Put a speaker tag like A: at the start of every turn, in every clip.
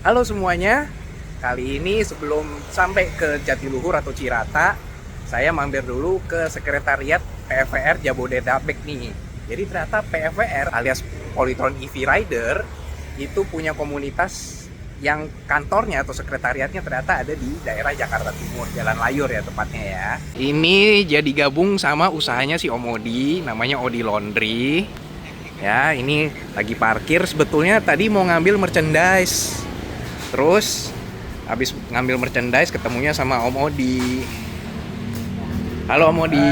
A: Halo semuanya, kali ini sebelum sampai ke Jatiluhur atau Cirata, saya mampir dulu ke sekretariat PFVR Jabodetabek nih. Jadi ternyata PFVR alias Polytron EV Rider itu punya komunitas yang kantornya atau sekretariatnya ternyata ada di daerah Jakarta Timur, Jalan Layur ya tepatnya ya. Ini jadi gabung sama usahanya si Om Odi, namanya Odi Laundry. Ya, ini lagi parkir, sebetulnya tadi mau ngambil merchandise. Terus habis ngambil merchandise ketemunya sama Om Odi. Halo Om Odi.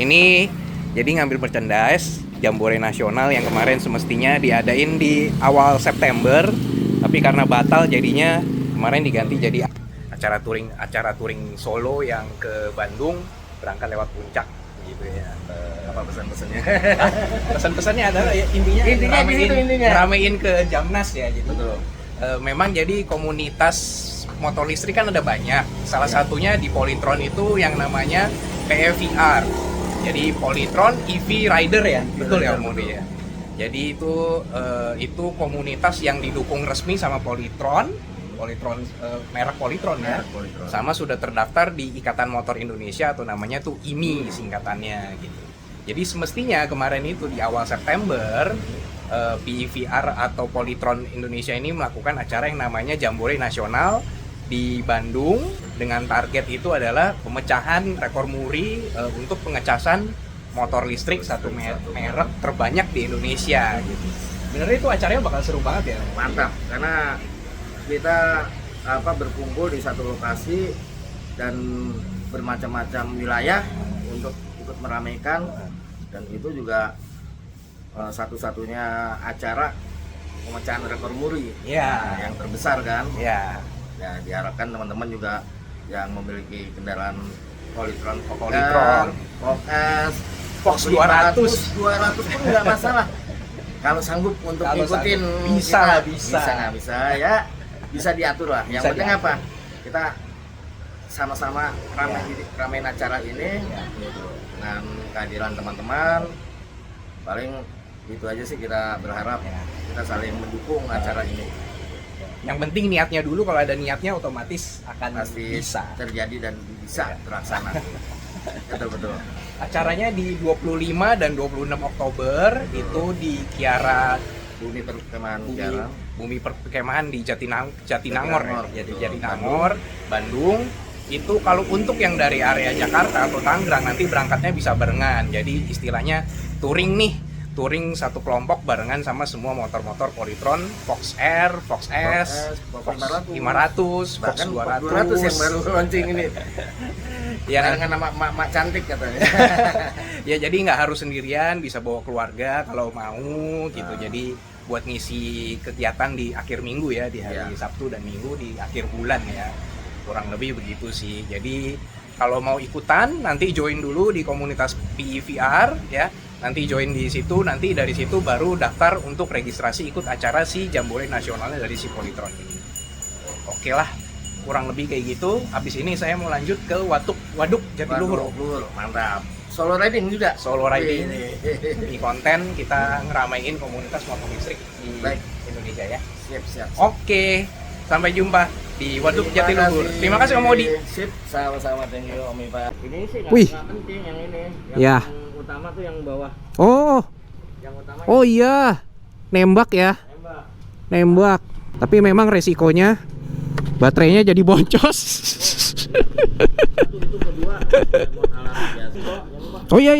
A: Ini jadi ngambil merchandise Jambore Nasional yang kemarin semestinya diadain di awal September, tapi karena batal jadinya kemarin diganti jadi acara touring solo yang ke Bandung, berangkat lewat Puncak gitu ya. Apa pesan-pesannya? Pesan-pesannya adalah ya, intinya ramein ke Jamnas ya gitu. Betul. Memang jadi komunitas motor listrik kan ada banyak. Salah satunya di Polytron itu yang namanya PEVR. Jadi Polytron EV Rider ya, betul ya Om Odi ya. Jadi itu komunitas yang didukung resmi sama Polytron, merek Polytron ya. Polytron. Sama sudah terdaftar di Ikatan Motor Indonesia atau namanya tuh IMI singkatannya gitu. Jadi semestinya kemarin itu di awal September PEVR atau Polytron Indonesia ini melakukan acara yang namanya Jambore Nasional di Bandung dengan target itu adalah pemecahan rekor muri untuk pengecasan motor listrik satu merek terbanyak di Indonesia gitu. Benernya itu acaranya bakal seru banget ya.
B: Mantap, karena kita berkumpul di satu lokasi dan bermacam-macam wilayah untuk ikut meramaikan, dan itu juga satu-satunya acara pemecahan rekor muri yang terbesar kan.
A: Ya,
B: diharapkan teman-teman juga yang memiliki kendaraan Polytron,
A: Fox 200
B: pun nggak masalah. Kalau sanggup untuk ngikutin bisa ya, bisa diatur lah. Yang penting apa? Kita sama-sama ramein acara ini dengan kehadiran teman-teman. Paling itu aja sih, kita berharap kita saling mendukung acara ini.
A: Yang penting niatnya dulu, kalau ada niatnya otomatis akan
B: pasti
A: bisa
B: terjadi dan bisa terlaksana. Betul.
A: Acaranya di 25 dan 26 Oktober itu di Kiara Bumi Perkemahan di Jatinangor ya. Jadi Jatinangor, Bandung. Itu kalau untuk yang dari area Jakarta atau Tangerang nanti berangkatnya bisa barengan. Jadi istilahnya touring satu kelompok barengan sama semua motor-motor Polytron, Fox R, Fox S, Fox 500, Fox 200
B: yang baru launching ini.
A: Ya,
B: dengan nama mak cantik katanya.
A: Ya, jadi nggak harus sendirian, bisa bawa keluarga kalau mau gitu. Jadi buat ngisi kegiatan di akhir minggu ya, di hari Sabtu dan Minggu di akhir bulan ya. Kurang lebih begitu sih. Jadi kalau mau ikutan nanti join dulu di komunitas PEVR ya. Nanti join di situ, nanti dari situ baru daftar untuk registrasi ikut acara si Jambore Nasionalnya dari si Polytron ini. Oke lah, kurang lebih kayak gitu. Habis ini saya mau lanjut ke Waduk Jatiluhur.
B: Mantap. Solo riding juga.
A: Solo riding. Di konten kita ngeramein komunitas motor listrik di Indonesia ya.
B: Siap.
A: Oke, sampai jumpa di Waduk Jatiluhur. Terima kasih Om Odi.
B: Sip, sama-sama, thank you Om Ipa. Ini sih nggak penting yang ini.
A: Yang
B: utama tuh yang bawah.
A: Oh.
B: Yang utama.
A: Oh iya. Nembak ya. Nembak. Tapi memang resikonya baterainya jadi boncos. Oh iya.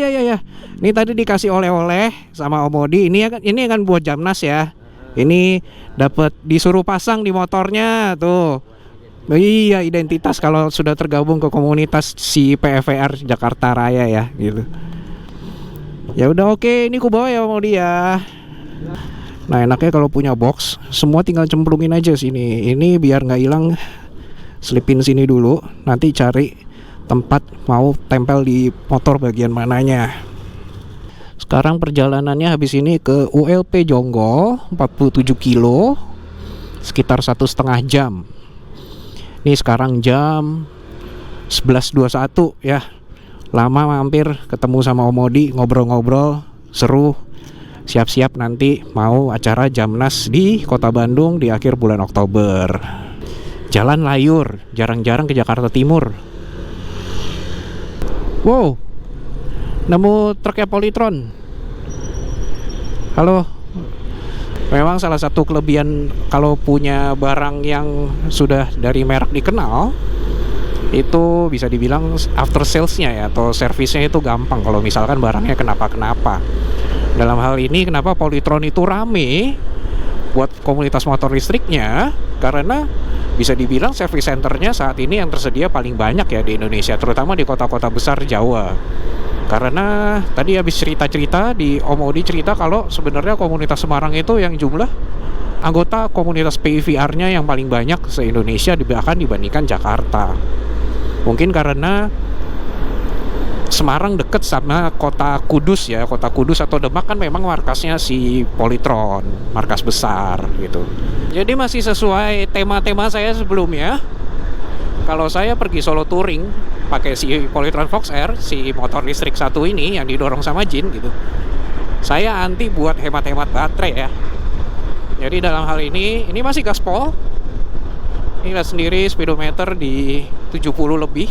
A: Ini tadi dikasih oleh-oleh sama Om Odi. Ini kan buat Jamnas ya. Ini dapat disuruh pasang di motornya tuh. Oh iya, identitas kalau sudah tergabung ke komunitas si PFVR Jakarta Raya ya gitu. Ya udah, oke, ini ku bawa ya Om Odi ya. Nah, enaknya kalau punya box, semua tinggal cemplungin aja sini. Ini biar nggak hilang, selipin sini dulu. Nanti cari tempat mau tempel di motor bagian mananya. Sekarang perjalanannya habis ini ke ULP Jonggol 47 kilo, sekitar 1,5 jam. Ini sekarang jam 11.21 ya. Lama mampir ketemu sama Om Odi, ngobrol-ngobrol seru. siap-siap nanti mau acara Jamnas di Kota Bandung di akhir bulan Oktober. Jalan layur, jarang-jarang ke Jakarta Timur. Wow, nemu truknya Polytron. Halo. Memang salah satu kelebihan kalau punya barang yang sudah dari merek dikenal, itu bisa dibilang after sales-nya ya, atau servisnya itu gampang kalau misalkan barangnya kenapa-kenapa. Dalam hal ini kenapa Polytron itu rame buat komunitas motor listriknya, karena bisa dibilang service centernya saat ini yang tersedia paling banyak ya di Indonesia, terutama di kota-kota besar Jawa. Karena tadi habis cerita-cerita di Om Odi cerita kalau sebenarnya komunitas Semarang itu yang jumlah anggota komunitas PIVR-nya yang paling banyak se-Indonesia bahkan dibandingkan Jakarta. Mungkin karena Semarang deket sama kota Kudus ya, kota Kudus atau Demak kan memang markasnya si Polytron, markas besar gitu. Jadi masih sesuai tema-tema saya sebelumnya. Kalau saya pergi solo touring pakai si Polytron Fox R, si motor listrik satu ini yang didorong sama Jin gitu, saya anti buat hemat-hemat baterai ya. Jadi dalam hal ini masih gaspol. Ini lihat sendiri speedometer di 70 lebih.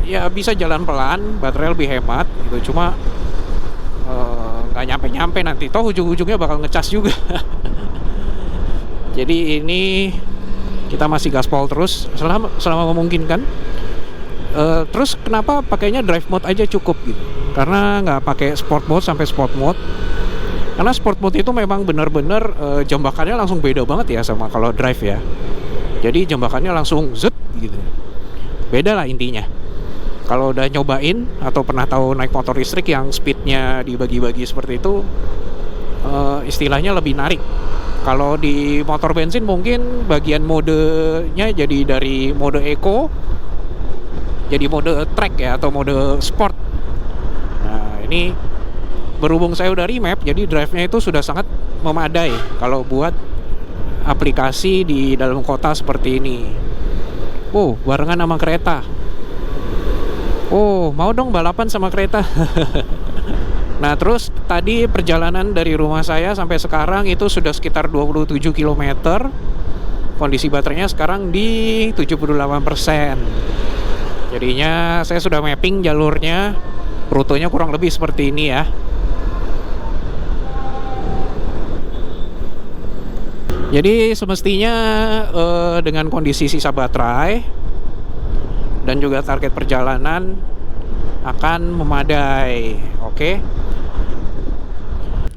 A: Ya bisa jalan pelan, baterai lebih hemat gitu. Cuma nggak nyampe-nyampe nanti. Toh ujung-ujungnya bakal ngecas juga. Jadi ini kita masih gaspol terus selama memungkinkan. Terus kenapa pakainya drive mode aja cukup gitu? Karena nggak pakai sport mode sampai sport mode. Karena sport mode itu memang benar-benar jembakannya langsung beda banget ya sama kalau drive ya. Jadi jembakannya langsung zet gitu. Beda lah intinya. Kalau udah nyobain atau pernah tahu naik motor listrik yang speednya dibagi-bagi seperti itu, istilahnya lebih narik. Kalau di motor bensin mungkin bagian modenya jadi dari mode eco jadi mode track ya, atau mode sport. Nah ini berhubung saya udah remap, jadi drive-nya itu sudah sangat memadai kalau buat aplikasi di dalam kota seperti ini. Oh, barengan sama kereta. Oh, mau dong balapan sama kereta. Nah terus tadi perjalanan dari rumah saya sampai sekarang itu sudah sekitar 27 km. Kondisi baterainya sekarang di 78%. Jadinya saya sudah mapping jalurnya, rutenya kurang lebih seperti ini ya. Jadi semestinya dengan kondisi sisa baterai dan juga target perjalanan akan memadai. Oke.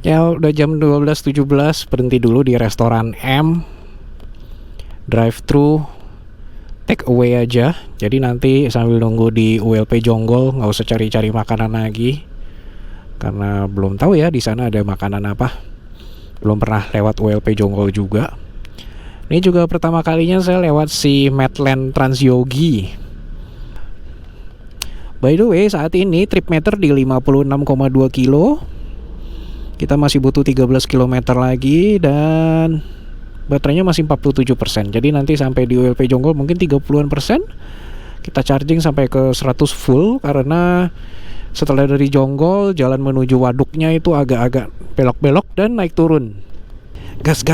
A: Ya udah jam 12.17, berhenti dulu di restoran M. Drive thru, take away aja. Jadi nanti sambil nunggu di ULP Jonggol nggak usah cari-cari makanan lagi, karena belum tahu ya di sana ada makanan apa. Belum pernah lewat ULP Jonggol juga. Ini juga pertama kalinya saya lewat si Medland Transyogi. By the way, saat ini trip meter di 56,2 kilo. Kita masih butuh 13 km lagi dan baterainya masih 47%. Jadi nanti sampai di ULP Jonggol mungkin 30-an%. Kita charging sampai ke 100 full, karena setelah dari Jonggol jalan menuju waduknya itu agak-agak belok-belok dan naik turun. Gas.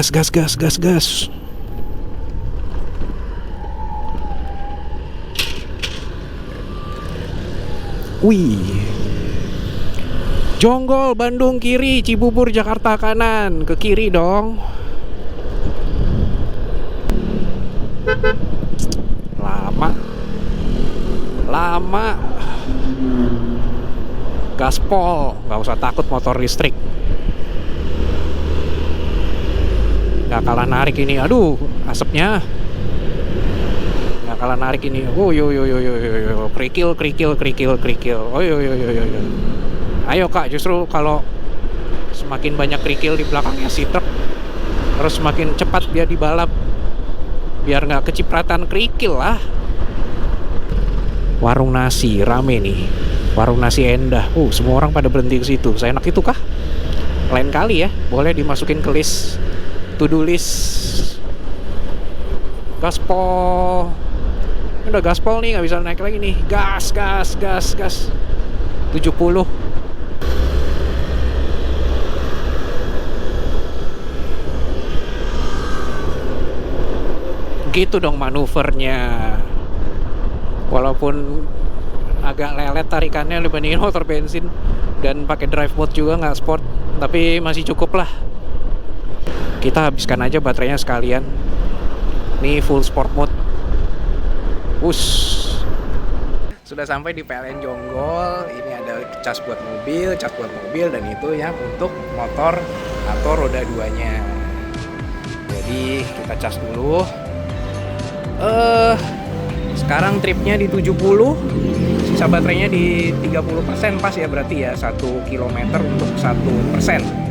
A: Wih. Jonggol Bandung kiri, Cibubur Jakarta kanan. Ke kiri dong. Lama. Gaspol, nggak usah takut motor listrik. Nggak kalah narik ini. Aduh, asapnya. Nggak kalah narik ini. Oh yo. Kerikil. Oh yo. Ayo kak, justru kalau semakin banyak kerikil di belakangnya si truk, harus semakin cepat dia dibalap, biar nggak kecipratan kerikil lah. Warung nasi rame nih, warung nasi Endah. Semua orang pada berhenti ke situ. Seenak itu kah? Lain kali ya, boleh dimasukin ke list to-do list. Gaspol. Udah gaspol nih, nggak bisa naik lagi nih. Gas. 70. Gitu dong manuvernya. Walaupun agak lelet tarikannya dibandingin motor bensin dan pakai drive mode juga nggak sport, tapi masih cukup lah. Kita habiskan aja baterainya sekalian. Ini full sport mode. Sudah sampai di PLN Jonggol. Ini ada cas buat mobil, dan itu ya untuk motor atau roda duanya. Jadi kita cas dulu. Sekarang tripnya di 70, sisa baterainya di 30% pas ya, berarti ya 1 km untuk 1%.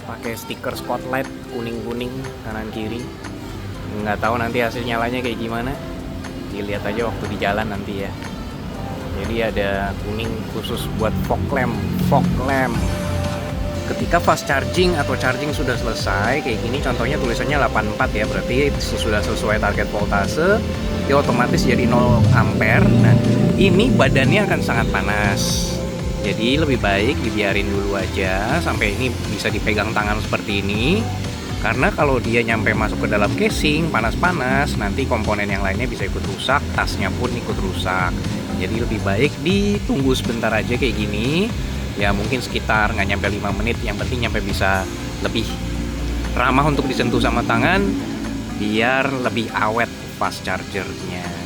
A: Pakai stiker spotlight kuning-kuning kanan kiri. Nggak tahu nanti hasil nyalanya kayak gimana. Dilihat aja waktu di jalan nanti ya. Jadi ada kuning khusus buat fog lamp. Ketika fast charging atau charging sudah selesai kayak gini, contohnya tulisannya 84 ya, berarti sudah sesuai target voltase. Dia otomatis jadi 0 ampere. Nah, ini badannya akan sangat panas. Jadi lebih baik dibiarin dulu aja sampai ini bisa dipegang tangan seperti ini. Karena kalau dia nyampe masuk ke dalam casing panas-panas, nanti komponen yang lainnya bisa ikut rusak, tasnya pun ikut rusak. Jadi lebih baik ditunggu sebentar aja kayak gini. Ya mungkin sekitar nggak nyampe 5 menit, yang penting nyampe bisa lebih ramah untuk disentuh sama tangan, biar lebih awet fast chargernya.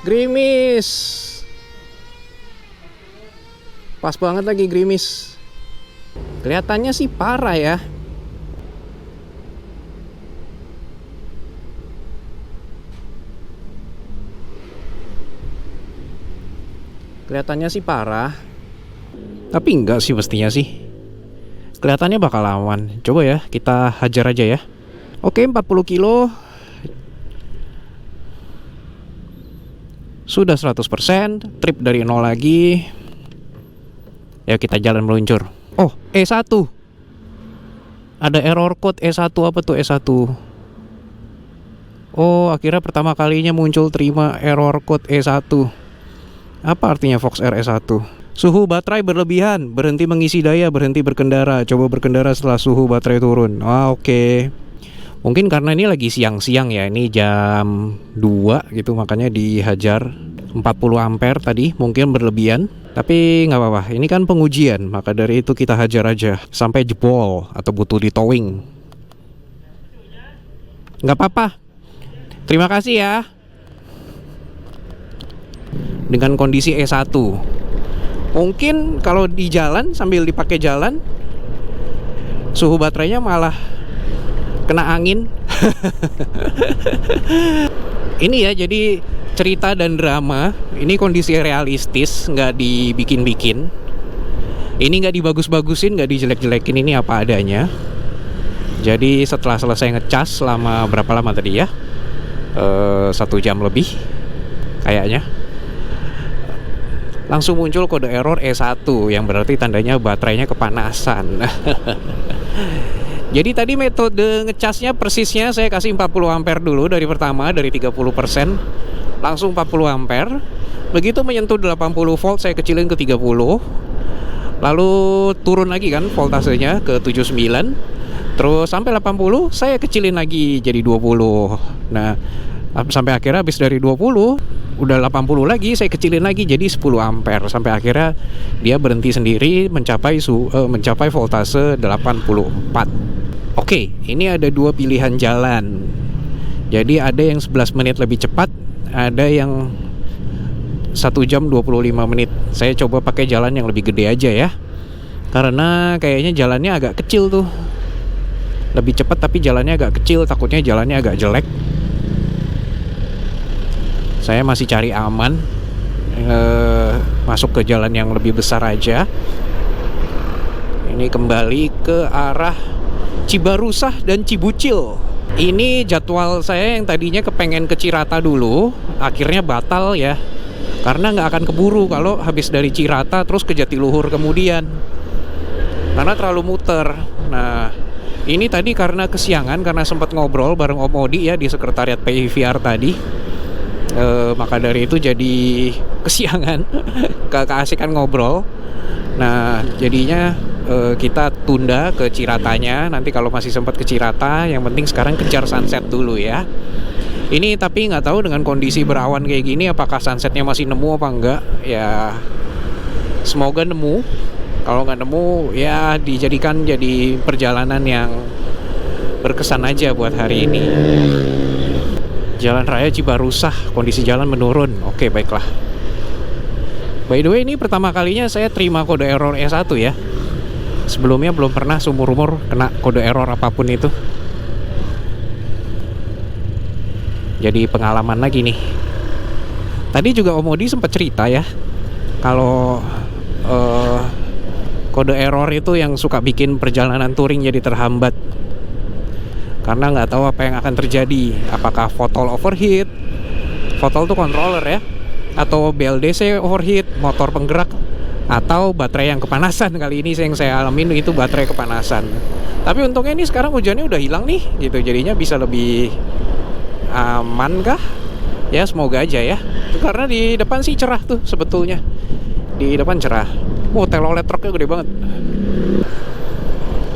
A: Gerimis. Pas banget lagi gerimis. Kelihatannya sih parah ya. Kelihatannya sih parah. Tapi enggak sih mestinya sih. Kelihatannya bakal aman. Coba ya, kita hajar aja ya. Oke, 40 kilo. Sudah 100%, trip dari 0 lagi. Ya kita jalan meluncur. Oh, E1. Ada error code E1, apa tuh E1? Oh, akhirnya pertama kalinya muncul terima error code E1. Apa artinya Fox R E1? Suhu baterai berlebihan, berhenti mengisi daya, berhenti berkendara. Coba berkendara setelah suhu baterai turun. Oke. Mungkin karena ini lagi siang-siang ya, ini jam 2 gitu, makanya dihajar 40 ampere tadi, mungkin berlebihan. Tapi nggak apa-apa, ini kan pengujian, maka dari itu kita hajar aja sampai jebol atau butuh di towing. Nggak apa-apa. Terima kasih ya. Dengan kondisi E1. Mungkin kalau di jalan sambil dipakai jalan, suhu baterainya malah kena angin. Ini ya, jadi cerita dan drama. Ini kondisi realistis, nggak dibikin-bikin. Ini nggak dibagus-bagusin, nggak dijelek-jelekin. Ini apa adanya. Jadi setelah selesai ngecas selama berapa lama tadi ya? 1 jam lebih kayaknya. Langsung muncul kode error E1 yang berarti tandanya baterainya kepanasan. Jadi tadi metode ngecasnya persisnya saya kasih 40 ampere dulu dari pertama, dari 30% langsung 40 ampere. Begitu menyentuh 80 volt saya kecilin ke 30. Lalu turun lagi kan voltasenya ke 79. Terus sampai 80 saya kecilin lagi jadi 20. Nah, sampai akhirnya habis dari 20 udah 80 lagi saya kecilin lagi jadi 10 ampere sampai akhirnya dia berhenti sendiri mencapai voltase 84. Oke, ini ada dua pilihan jalan. Jadi ada yang 11 menit lebih cepat, ada yang 1 jam 25 menit. Saya coba pakai jalan yang lebih gede aja ya, karena kayaknya jalannya agak kecil tuh. Lebih cepat tapi jalannya agak kecil, takutnya jalannya agak jelek. Saya masih cari aman, masuk ke jalan yang lebih besar aja. Ini kembali ke arah Cibarusah dan Cibucil. Ini jadwal saya yang tadinya kepengen ke Cirata dulu, akhirnya batal ya, karena nggak akan keburu kalau habis dari Cirata terus ke Jatiluhur kemudian, karena terlalu muter. Nah, ini tadi karena kesiangan, karena sempat ngobrol bareng Om Odi ya di sekretariat PIVR tadi, maka dari itu jadi kesiangan, keasikan ngobrol. Nah, jadinya kita tunda ke Ciratanya. Nanti kalau masih sempat ke Cirata, yang penting sekarang kejar sunset dulu ya. Ini tapi nggak tahu dengan kondisi berawan kayak gini apakah sunsetnya masih nemu apa enggak ya. Semoga nemu. Kalau nggak nemu ya dijadikan jadi perjalanan yang berkesan aja buat hari ini. Jalan Raya Cibarusah, kondisi jalan menurun. Oke, baiklah. By the way, ini pertama kalinya saya terima kode error E1 ya. Sebelumnya belum pernah seumur-umur kena kode error apapun itu. Jadi pengalaman lagi nih. Tadi juga Om Odi sempat cerita ya, kalau kode error itu yang suka bikin perjalanan touring jadi terhambat. Karena nggak tahu apa yang akan terjadi. Apakah throttle overheat, throttle itu controller ya, atau BLDC overheat, motor penggerak, atau baterai yang kepanasan. Kali ini yang saya alamin itu baterai kepanasan. Tapi untungnya ini sekarang hujannya udah hilang nih gitu, jadinya bisa lebih aman kah? Ya semoga aja ya. Karena di depan sih cerah tuh sebetulnya. Di depan cerah. Telolet truknya gede banget.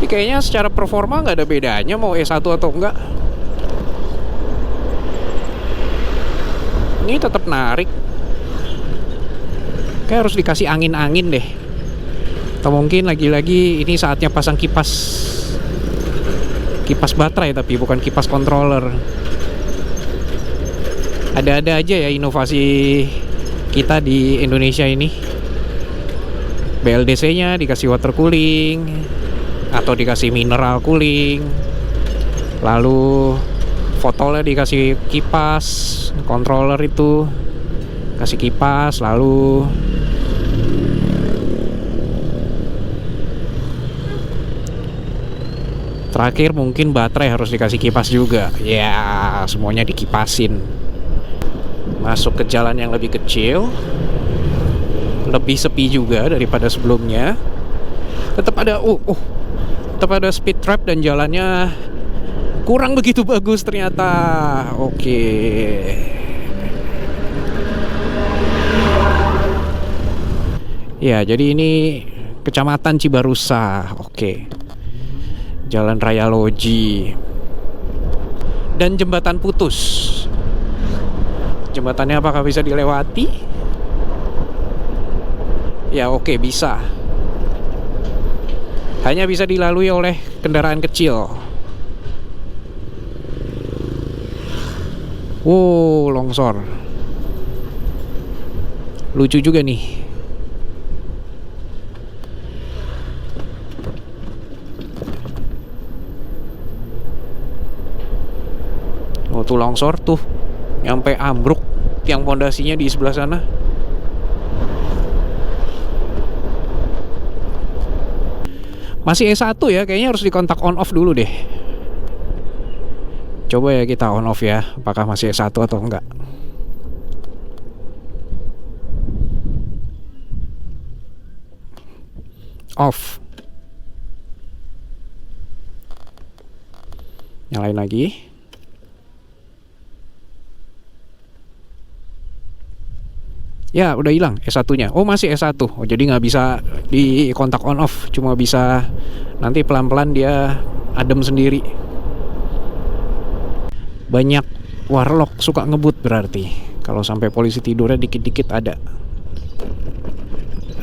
A: Tapi kayaknya secara performa nggak ada bedanya mau E1 atau enggak. Ini tetap narik. Kayak harus dikasih angin-angin deh. Atau mungkin lagi-lagi ini saatnya pasang kipas baterai tapi bukan kipas controller. Ada-ada aja ya inovasi kita di Indonesia ini. BLDC-nya dikasih water cooling atau dikasih mineral cooling. Lalu throttle-nya dikasih kipas, controller itu kasih kipas, lalu terakhir mungkin baterai harus dikasih kipas juga. Ya, semuanya dikipasin. Masuk ke jalan yang lebih kecil, lebih sepi juga daripada sebelumnya. Tetap ada speed trap dan jalannya kurang begitu bagus ternyata. Oke. Ya, jadi ini Kecamatan Cibarusah. Oke. Jalan Raya Loji. Dan jembatan putus. Jembatannya apakah bisa dilewati? Ya, oke, bisa. Hanya bisa dilalui oleh kendaraan kecil. Wow, longsor. Lucu juga nih. Oh, tuh longsor tuh. Nyampe ambruk tiang pondasinya di sebelah sana. Masih E1 ya, kayaknya harus dikontak on off dulu deh. Coba ya kita on off ya, apakah masih E1 atau enggak. Off. Nyalain lagi. Ya, udah hilang S1-nya. Oh, masih S1. Oh, jadi nggak bisa di kontak on off, cuma bisa nanti pelan-pelan dia adem sendiri. Banyak warlock suka ngebut berarti. Kalau sampai polisi tidurnya dikit-dikit ada.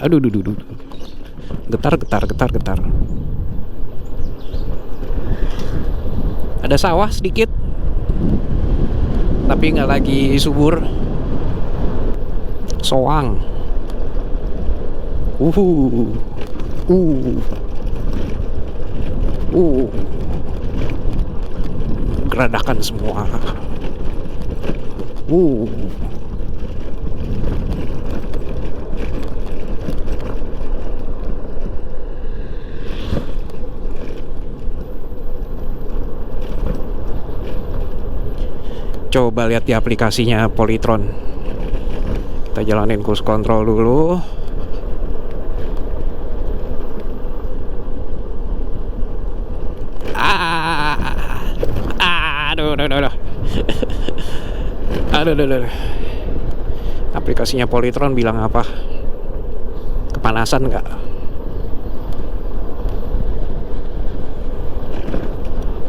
A: Aduh. Getar. Ada sawah sedikit, tapi nggak lagi subur. Soang. Geradakan semua. Coba lihat di aplikasinya Polytron. Kita jalanin cruise control dulu. Aduh. Aplikasinya Polytron bilang apa? Kepanasan nggak?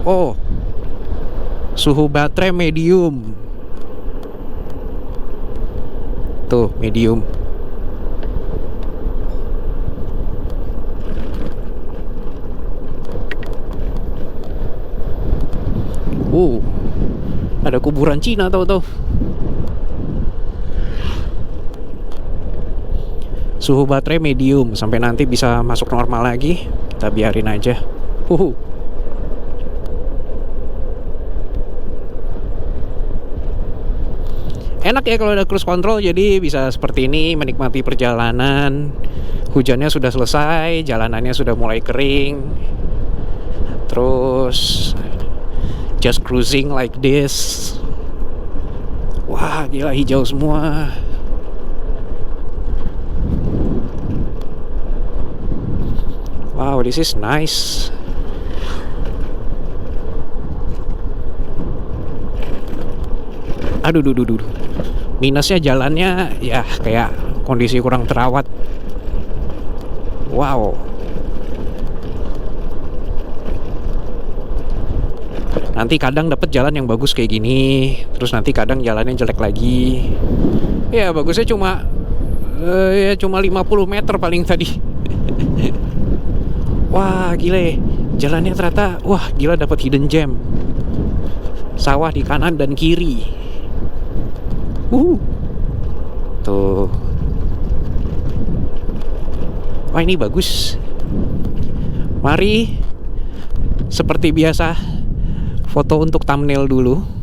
A: Oh, suhu baterai medium. Tuh, medium. Ada kuburan Cina tahu-tahu. Suhu baterai medium, sampai nanti bisa masuk normal lagi. Kita biarin aja. Enak ya kalau ada cruise control, jadi bisa seperti ini menikmati perjalanan. Hujannya sudah selesai, jalanannya sudah mulai kering. Terus just cruising like this. Wah, gila, hijau semua. Wow, this is nice. Aduh. Minusnya jalannya ya kayak kondisi kurang terawat. Wow. Nanti kadang dapat jalan yang bagus kayak gini, terus nanti kadang jalannya jelek lagi. Ya bagusnya cuma 50 meter paling tadi. Wah gile, jalannya ternyata gila, dapat hidden gem. Sawah di kanan dan kiri. Tuh. Wah ini bagus. Mari seperti biasa, foto untuk thumbnail dulu.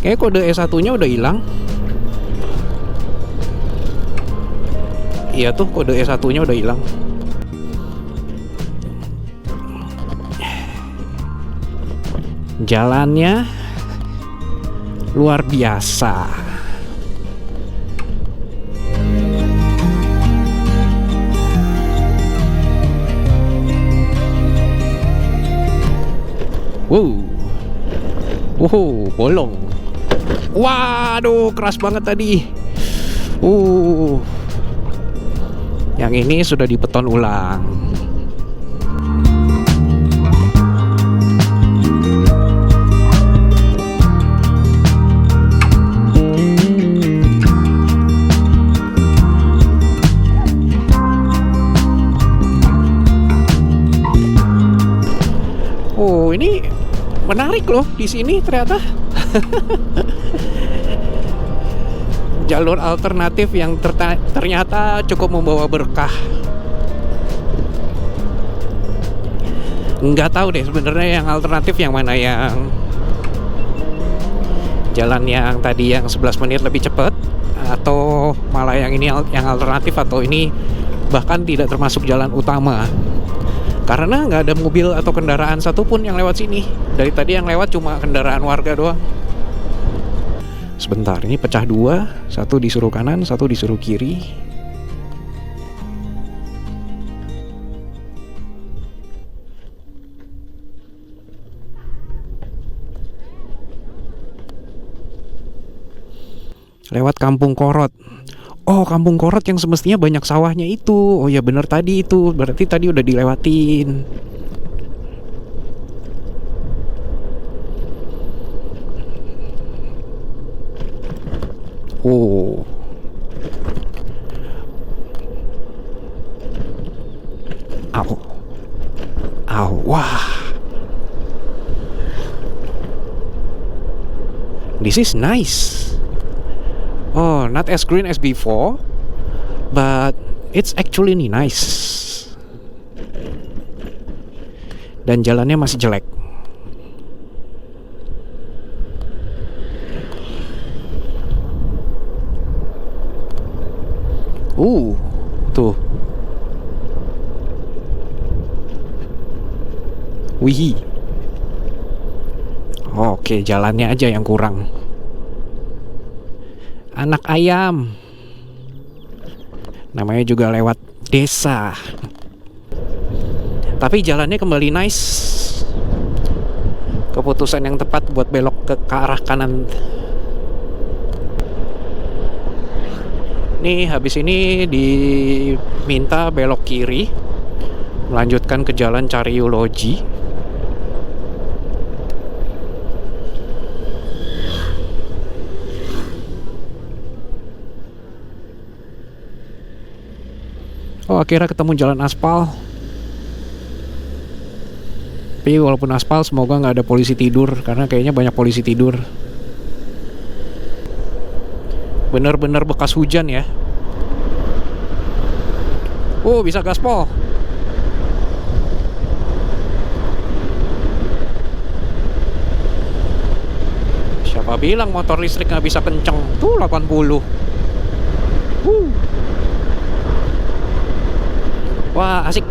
A: Kayaknya kode S1-nya udah hilang. Iya tuh, kode S1-nya udah hilang. Jalannya luar biasa. Bolong. Waduh, keras banget tadi. Yang ini sudah dibeton ulang. Ini menarik loh di sini ternyata. Jalur alternatif yang ternyata cukup membawa berkah. Nggak tahu deh sebenarnya yang alternatif yang mana yang jalan yang tadi yang 11 menit lebih cepat, atau malah yang ini yang alternatif, atau ini bahkan tidak termasuk jalan utama karena nggak ada mobil atau kendaraan satupun yang lewat sini. Dari tadi yang lewat cuma kendaraan warga doang. Sebentar, ini pecah dua, satu disuruh kanan, satu disuruh kiri. Lewat Kampung Korot. Oh, Kampung Korot yang semestinya banyak sawahnya itu. Oh ya bener tadi itu. Berarti tadi udah dilewatin. Oh. Au. Au. Wah. This is nice. Oh, not as green as before, but it's actually nice. Dan jalannya masih jelek. Tuh. Wih. Oke, jalannya aja yang kurang. Anak ayam. Namanya juga lewat desa. Tapi jalannya kembali nice. Keputusan yang tepat buat belok ke arah kanan. Nih habis ini diminta belok kiri, melanjutkan ke jalan Cariologi. Oh, akhirnya ketemu jalan aspal. Tapi walaupun aspal, semoga nggak ada polisi tidur, karena kayaknya banyak polisi tidur. Bener-bener bekas hujan ya. Oh, bisa gaspol. Siapa bilang motor listrik nggak bisa kenceng? Tuh 80. Wah, asik.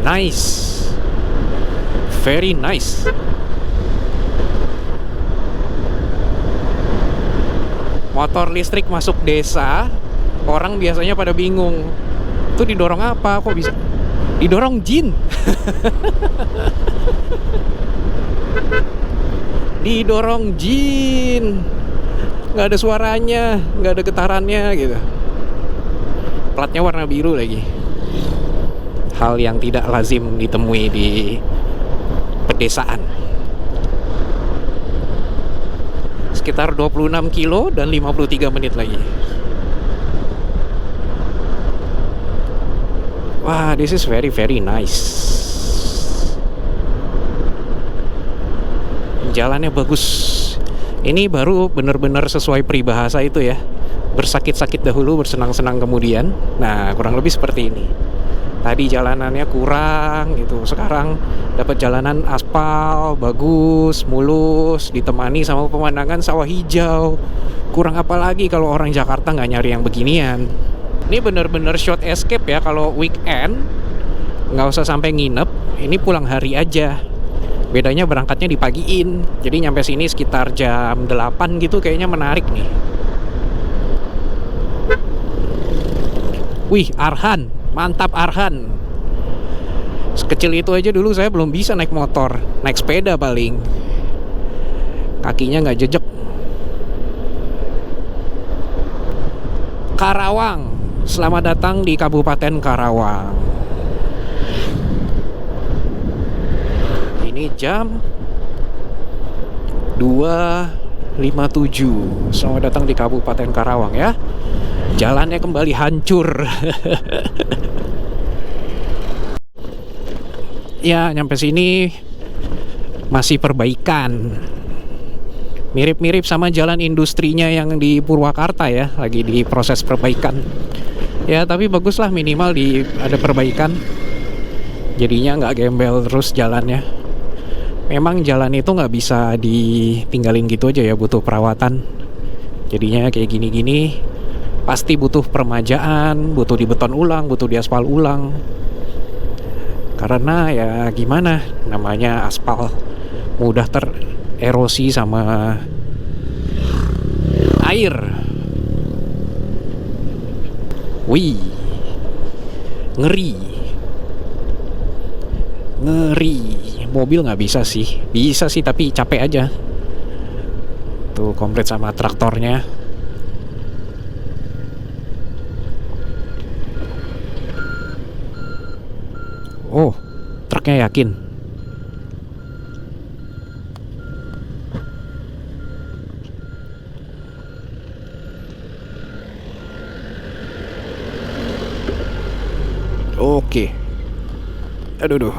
A: Nice. Very nice. Motor listrik masuk desa, orang biasanya pada bingung. Itu didorong apa? Kok bisa? Didorong jin. Didorong jin. Nggak ada suaranya, nggak ada getarannya gitu. Platnya warna biru lagi. Hal yang tidak lazim ditemui di pedesaan. Sekitar 26 kilo dan 53 menit lagi. Wah, this is very very nice. Jalannya bagus. Ini baru benar-benar sesuai peribahasa itu ya. Bersakit-sakit dahulu, bersenang-senang kemudian. Nah, kurang lebih seperti ini. Tadi jalanannya kurang gitu. Sekarang dapat jalanan aspal, bagus, mulus, ditemani sama pemandangan sawah hijau. Kurang apa lagi kalau orang Jakarta nggak nyari yang beginian. Ini bener-bener short escape ya kalau weekend. Nggak usah sampai nginep. Ini pulang hari aja. Bedanya berangkatnya dipagiin. Jadi nyampe sini sekitar jam 8 gitu, kayaknya menarik nih. Wih, Arhan. Mantap Arhan. Sekecil itu aja dulu saya belum bisa naik motor. Naik sepeda paling. Kakinya nggak jejek. Karawang. Selamat datang di Kabupaten Karawang. Ini jam 2.57. Selamat datang di Kabupaten Karawang ya. Jalannya kembali hancur. Ya, nyampe sini masih perbaikan. Mirip-mirip sama jalan industrinya yang di Purwakarta ya, lagi di proses perbaikan. Ya tapi baguslah, minimal ada perbaikan. Jadinya nggak gembel terus jalannya. Memang jalan itu nggak bisa ditinggalin gitu aja ya, butuh perawatan. Jadinya kayak gini-gini pasti butuh permajaan, butuh dibeton ulang, butuh diaspal ulang. Karena ya gimana, namanya aspal mudah tererosi sama air. Wih, ngeri. Mobil nggak bisa sih, tapi capek aja. Tuh komplit sama traktornya. Oh, truknya yakin. Oke. Aduh.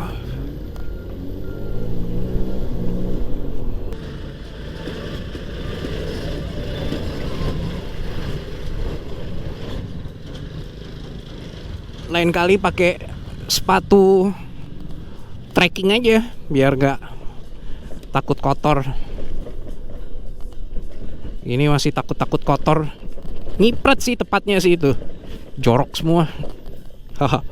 A: Lain kali pakai sepatu trekking aja biar gak takut kotor. Ini masih takut kotor. Ngipret sih tepatnya sih itu. Jorok semua. Haha.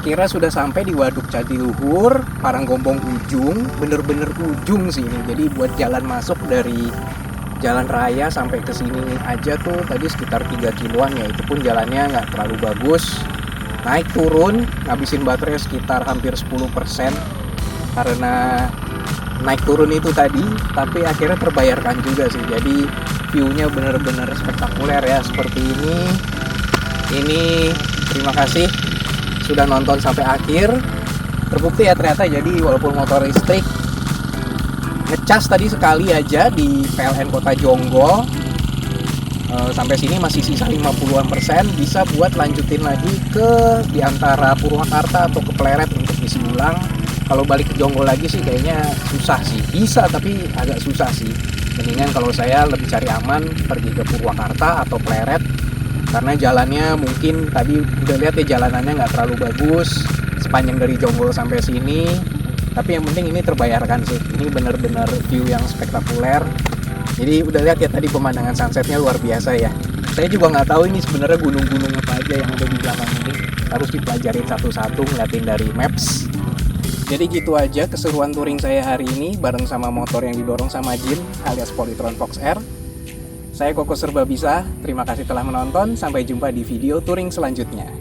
A: kira-kira sudah sampai di Waduk Jatiluhur, Paranggombong ujung, bener-bener ujung sih ini. Jadi buat jalan masuk dari jalan raya sampai ke sini aja tuh tadi sekitar 3 kiloan ya. Itu pun jalannya nggak terlalu bagus. Naik turun, ngabisin baterai sekitar hampir 10% karena naik turun itu tadi, tapi akhirnya terbayarkan juga sih. Jadi view-nya bener-bener spektakuler ya seperti ini. Ini terima kasih sudah nonton sampai akhir. Terbukti ya ternyata, jadi walaupun motor listrik, ngecas tadi sekali aja di PLN Kota Jonggol, sampai sini masih sisa 50-an%, bisa buat lanjutin lagi ke diantara Purwakarta atau ke Pleret untuk isi ulang. Kalau balik ke Jonggol lagi sih kayaknya susah sih, bisa tapi agak susah sih. Mendingan kalau saya lebih cari aman pergi ke Purwakarta atau Pleret, karena jalannya mungkin tadi udah lihat ya, jalanannya nggak terlalu bagus sepanjang dari Jonggol sampai sini, tapi yang penting ini terbayarkan sih. Ini bener-bener view yang spektakuler. Jadi udah lihat ya tadi pemandangan sunsetnya luar biasa ya. Saya juga nggak tahu ini sebenarnya gunung-gunung apa aja yang ada di belakang ini, harus dipelajarin satu-satu, ngeliatin dari maps. Jadi gitu aja keseruan touring saya hari ini bareng sama motor yang didorong sama Jin alias Polytron Fox R. Saya Koko Serbabisa, terima kasih telah menonton, sampai jumpa di video touring selanjutnya.